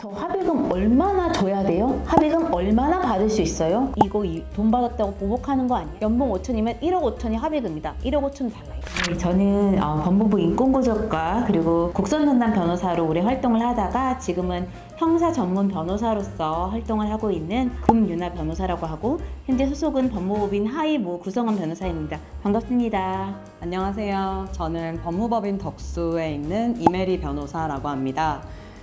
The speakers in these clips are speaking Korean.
저 합의금 얼마나 줘야 돼요? 합의금 얼마나 받을 수 있어요? 이거 돈 받았다고 보복하는 거 아니에요? 연봉 5천이면 1억 5천이 합의금이다. 1억 5천 달라요. 네, 저는 법무부 인권구속과 그리고 국선전담 변호사로 오래 활동을 하다가 지금은 형사 전문 변호사로서 활동을 하고 있는 금유나 변호사라고 하고 현재 소속은 법무법인 하이모 구성원 변호사입니다. 반갑습니다. 안녕하세요. 저는 법무법인 덕수에 있는 이메리 변호사라고 합니다.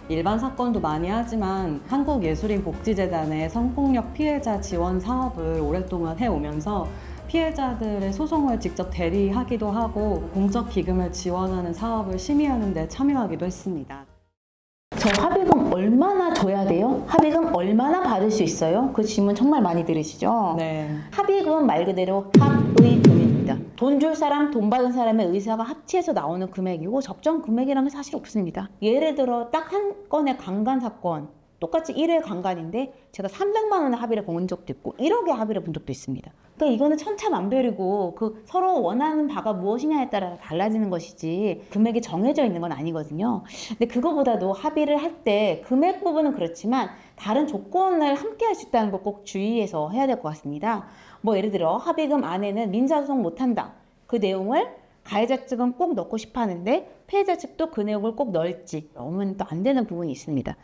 일반 사건도 많이 하지만 한국예술인복지재단의 성폭력 피해자 지원 사업을 오랫동안 해오면서 피해자들의 소송을 직접 대리하기도 하고 공적 기금을 지원하는 사업을 심의하는 데 참여하기도 했습니다. 저 합의금 얼마나 줘야 돼요? 합의금 얼마나 받을 수 있어요? 그 질문 정말 많이 들으시죠? 네. 합의금은 말 그대로 합의금입니다. 돈 줄 사람, 돈 받은 사람의 의사가 합치해서 나오는 금액이고 적정 금액이라는 게 사실 없습니다. 예를 들어 딱 한 건의 강간 사건, 똑같이 1회 강간인데 제가 300만 원의 합의를 본 적도 있고 1억의 합의를 본 적도 있습니다. 그러니까 이거는 천차만별이고 그 서로 원하는 바가 무엇이냐에 따라 달라지는 것이지 금액이 정해져 있는 건 아니거든요. 근데 그거보다도 합의를 할 때 금액 부분은 그렇지만 다른 조건을 함께 할 수 있다는 걸 꼭 주의해서 해야 될 것 같습니다. 뭐 예를 들어 합의금 안에는 민사소송 못한다. 그 내용을 가해자 측은 꼭 넣고 싶어 하는데 피해자 측도 그 내용을 꼭 넣을지 넣으면 또 안 되는 부분이 있습니다.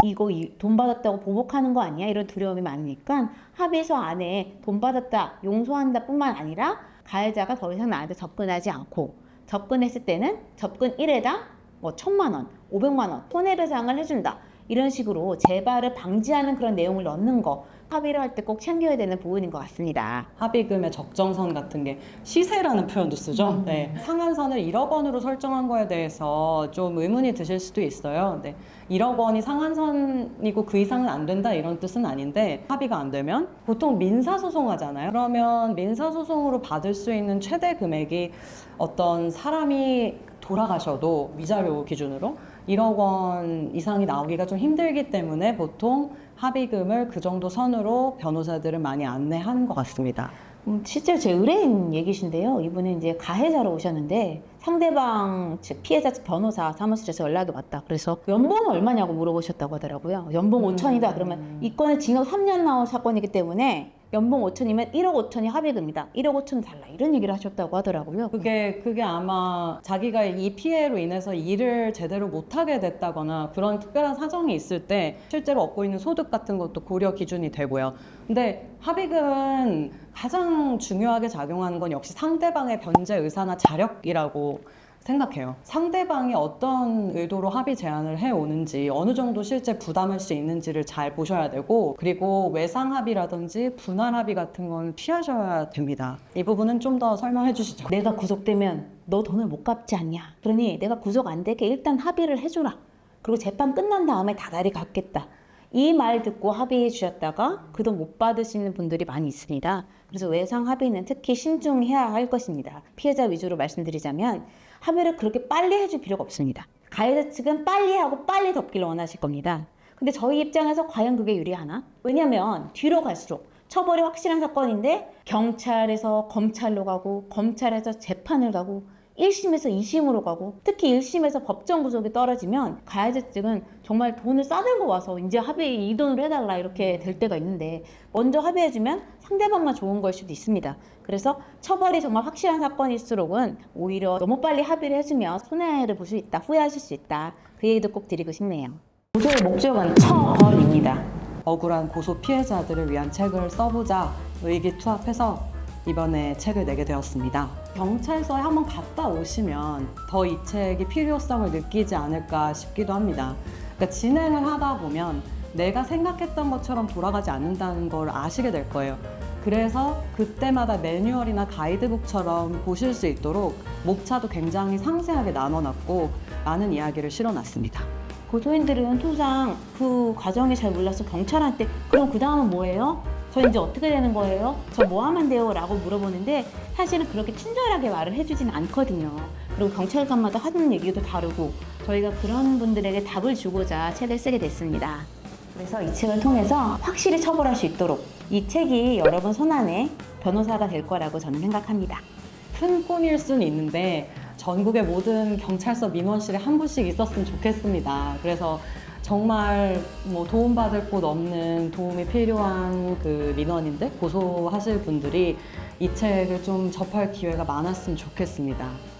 이거 돈 받았다고 보복하는 거 아니야? 이런 두려움이 많으니까 합의서 안에 돈 받았다, 용서한다 뿐만 아니라 가해자가 더 이상 나한테 접근하지 않고 접근했을 때는 접근 1회당 뭐 1,000만 원, 500만 원 손해배상을 해준다. 이런 식으로 재발을 방지하는 그런 내용을 넣는 거 합의를 할 때 꼭 챙겨야 되는 부분인 것 같습니다. 합의금의 적정선 같은 게 시세라는 표현도 쓰죠. 네. 상한선을 1억 원으로 설정한 거에 대해서 좀 의문이 드실 수도 있어요. 네. 1억 원이 상한선이고 그 이상은 안 된다 이런 뜻은 아닌데 합의가 안 되면 보통 민사소송 하잖아요. 그러면 민사소송으로 받을 수 있는 최대 금액이 어떤 사람이 돌아가셔도 위자료 기준으로 1억 원 이상이 나오기가 좀 힘들기 때문에 보통 합의금을 그 정도 선으로 변호사들은 많이 안내하는 것 같습니다. 실제로 제 의뢰인 얘기신데요. 이분은 이제 가해자로 오셨는데 상대방 즉 피해자 측 변호사 사무실에서 연락이 왔다. 그래서 연봉은 얼마냐고 물어보셨다고 하더라고요. 연봉 5천이다. 그러면 이 건은 징역 3년 나온 사건이기 때문에 연봉 5천이면 1억 5천이 합의금이다. 1억 5천 달라. 이런 얘기를 하셨다고 하더라고요. 그게 아마 자기가 이 피해로 인해서 일을 제대로 못하게 됐다거나 그런 특별한 사정이 있을 때 실제로 얻고 있는 소득 같은 것도 고려 기준이 되고요. 근데 합의금은 가장 중요하게 작용하는 건 역시 상대방의 변제 의사나 자력이라고 생각해요. 상대방이 어떤 의도로 합의 제안을 해오는지 어느 정도 실제 부담할 수 있는지를 잘 보셔야 되고 그리고 외상 합의라든지 분할 합의 같은 건 피하셔야 됩니다. 이 부분은 좀 더 설명해 주시죠. 내가 구속되면 너 돈을 못 갚지 않냐. 그러니 내가 구속 안 되게 일단 합의를 해줘라. 그리고 재판 끝난 다음에 다달이 갚겠다. 이 말 듣고 합의해 주셨다가 그 돈 못 받으시는 분들이 많이 있습니다. 그래서 외상 합의는 특히 신중해야 할 것입니다. 피해자 위주로 말씀드리자면 합의를 그렇게 빨리 해줄 필요가 없습니다. 가해자 측은 빨리 하고 빨리 덮기를 원하실 겁니다. 근데 저희 입장에서 과연 그게 유리하나? 왜냐면 뒤로 갈수록 처벌이 확실한 사건인데 경찰에서 검찰로 가고 검찰에서 재판을 가고 1심에서 2심으로 가고 특히 1심에서 법정 구속이 떨어지면 가해자 측은 정말 돈을 싸들고 와서 이제 합의 이 돈으로 해달라 이렇게 될 때가 있는데 먼저 합의해주면 상대방만 좋은 걸 수도 있습니다. 그래서 처벌이 정말 확실한 사건일수록은 오히려 너무 빨리 합의를 해주면 손해를 볼 수 있다, 후회하실 수 있다. 그 얘기도 꼭 드리고 싶네요. 고소의 목적은 처벌입니다. 억울한 고소 피해자들을 위한 책을 써보자 의기투합해서 이번에 책을 내게 되었습니다. 경찰서에 한번 갔다 오시면 더 이 책이 필요성을 느끼지 않을까 싶기도 합니다. 그러니까 진행을 하다 보면 내가 생각했던 것처럼 돌아가지 않는다는 걸 아시게 될 거예요. 그래서 그때마다 매뉴얼이나 가이드북처럼 보실 수 있도록 목차도 굉장히 상세하게 나눠놨고 많은 이야기를 실어놨습니다. 고소인들은 통상 그 과정이 잘 몰라서 경찰한테 그럼 그 다음은 뭐예요? 저 이제 어떻게 되는 거예요? 저 뭐 하면 돼요? 라고 물어보는데 사실은 그렇게 친절하게 말을 해주진 않거든요. 그리고 경찰관마다 하는 얘기도 다르고 저희가 그런 분들에게 답을 주고자 책을 쓰게 됐습니다. 그래서 이 책을 통해서 확실히 처벌할 수 있도록 이 책이 여러분 손안에 변호사가 될 거라고 저는 생각합니다. 큰 꿈일 수는 있는데 전국의 모든 경찰서 민원실에 한 분씩 있었으면 좋겠습니다. 그래서 정말 뭐 도움받을 곳 없는 도움이 필요한 그 민원인들, 고소하실 분들이 이 책을 좀 접할 기회가 많았으면 좋겠습니다.